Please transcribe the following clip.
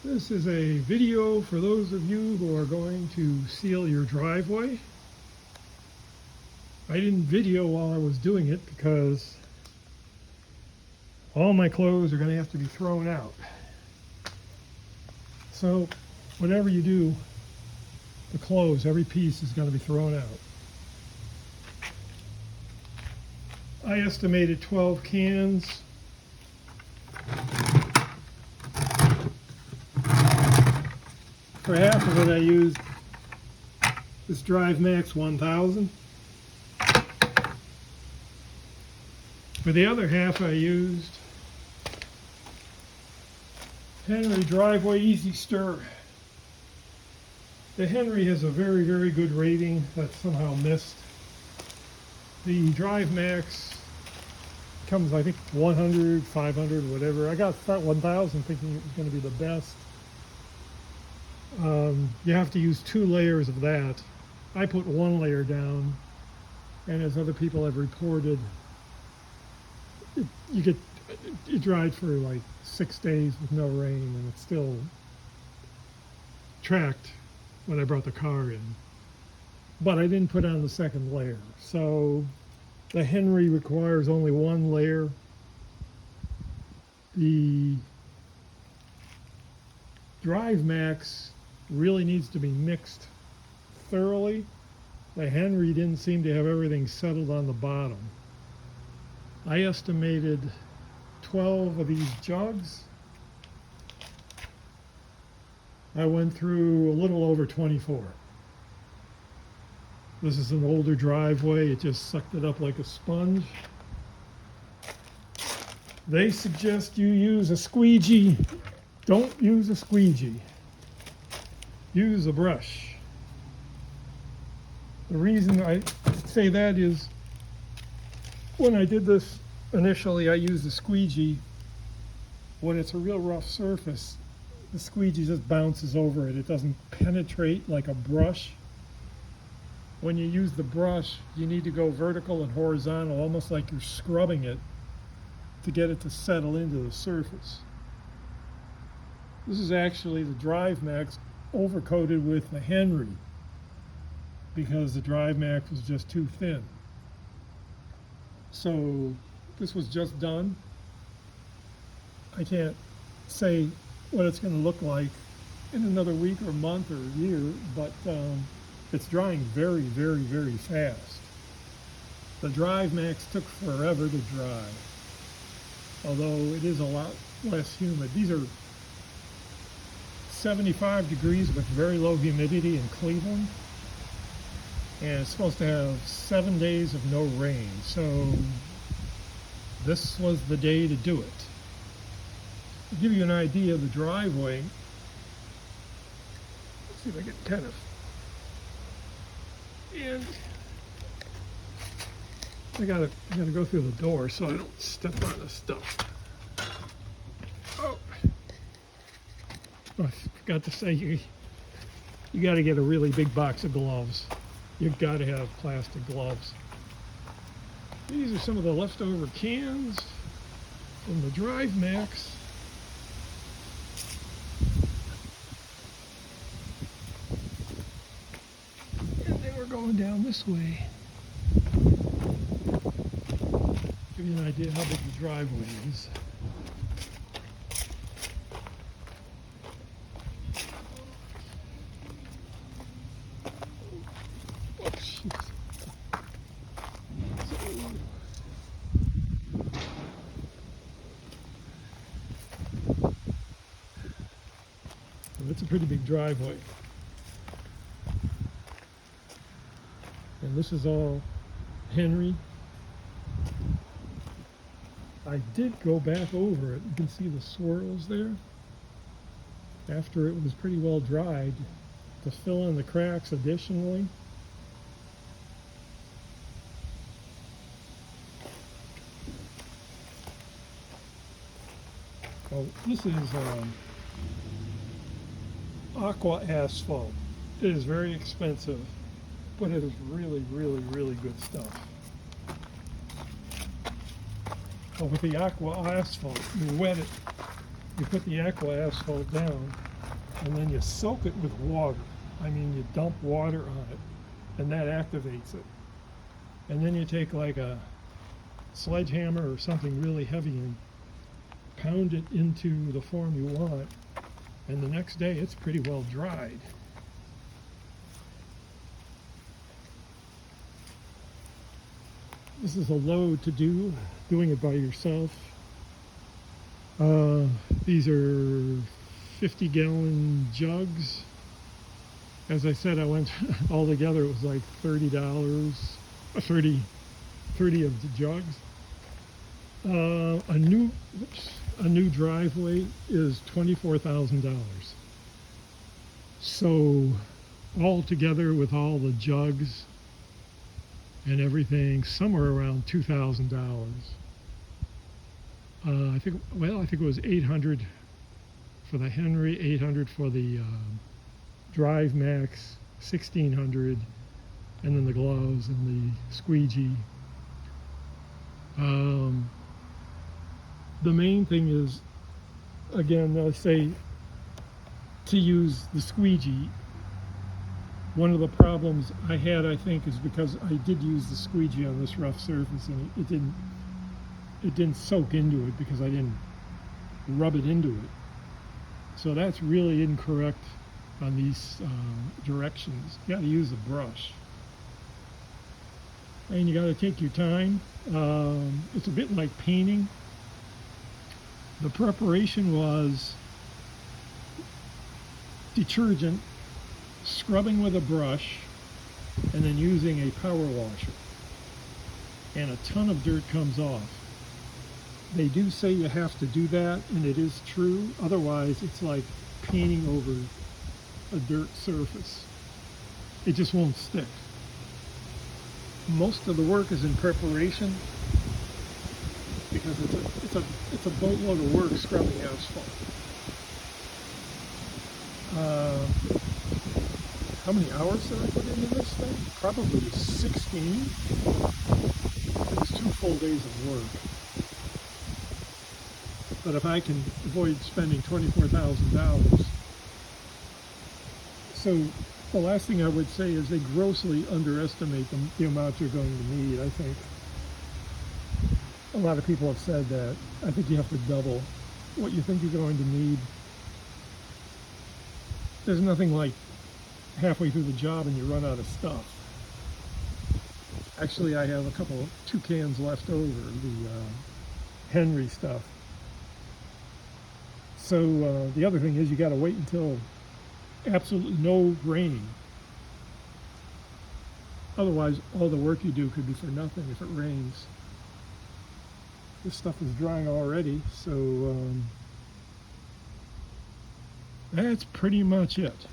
This is a video for those of you who are going to seal your driveway. I didn't video while I was doing it because all my clothes are going to have to be thrown out. So whatever you do, the clothes, every piece is going to be thrown out. I estimated 12 cans. For half of it I used this DriveMax 1000. For the other half I used Henry Driveway Easy Stir. The Henry has a very, very good rating that's somehow missed. The DriveMax comes, I think, 100, 500, whatever. I got 1000 thinking it was going to be the best. You have to use 2 layers of that. I put 1 layer down, and as other people have reported, it dried for like 6 days with no rain, and it still tracked when I brought the car in. But I didn't put on the 2nd layer. So the Henry requires only 1 layer. The DriveMax really needs to be mixed thoroughly. The Henry didn't seem to have everything settled on the bottom. I estimated 12 of these jugs. I went through a little over 24. This is an older driveway. It just sucked it up like a sponge. They suggest you use a squeegee. Don't use a squeegee. Use a brush. The reason I say that is when I did this initially, I used a squeegee. When it's a real rough surface, the squeegee just bounces over it. It doesn't penetrate like a brush. When you use the brush, you need to go vertical and horizontal, almost like you're scrubbing it to get it to settle into the surface. This is actually the DriveMax overcoated with the Henry because the DriveMax was just too thin. So this was just done. I can't say what it's going to look like in another week or month or year, but it's drying very, very, very fast. The DriveMax took forever to dry, although it is a lot less humid. These are 75 degrees with very low humidity in Cleveland, and it's supposed to have 7 days of no rain, so this was the day to do it. To give you an idea of the driveway, let's see if I can kind of, and I gotta go through the door so I don't step on the stuff. Oh, I forgot to say, you got to get a really big box of gloves. You've got to have plastic gloves. These are some of the leftover cans from the DriveMax. And then we're going down this way. Give you an idea how big the driveway is. It's a pretty big driveway. And this is all Henry. I did go back over it. You can see the swirls there. After it was pretty well dried, to fill in the cracks additionally. Oh, this is Aqua Asphalt. It is very expensive, but it is really, really, really good stuff. But with the Aqua Asphalt, you wet it, you put the Aqua Asphalt down, and then you soak it with water. I mean, you dump water on it, and that activates it. And then you take like a sledgehammer or something really heavy and pound it into the form you want, and the next day it's pretty well dried. This is a load to do, doing it by yourself. These are 50-gallon jugs. As I said, I went all together, it was like $30, 30 of the jugs. A new driveway is $24,000. So all together with all the jugs and everything, somewhere around $2,000. I think it was 800 for the Henry, 800 for the Drive Max, 1,600, and then the gloves and the squeegee. The main thing is, again, I say to use the squeegee. One of the problems I had, I think, is because I did use the squeegee on this rough surface, and it didn't soak into it because I didn't rub it into it. So that's really incorrect on these directions. You got to use a brush, and you got to take your time. It's a bit like painting. The preparation was detergent, scrubbing with a brush, and then using a power washer. And a ton of dirt comes off. They do say you have to do that, and it is true. Otherwise, it's like painting over a dirt surface. It just won't stick. Most of the work is in preparation because it's a boatload of work scrubbing asphalt. How many hours did I put into this thing? Probably 16. It was 2 full days of work. But if I can avoid spending $24,000. So the last thing I would say is they grossly underestimate the amount you're going to need, I think. A lot of people have said that. I think you have to double what you think you're going to need. There's nothing like halfway through the job and you run out of stuff. Actually, I have 2 cans left over, the Henry stuff. So the other thing is you got to wait until absolutely no rain. Otherwise, all the work you do could be for nothing if it rains. This stuff is drying already, so that's pretty much it.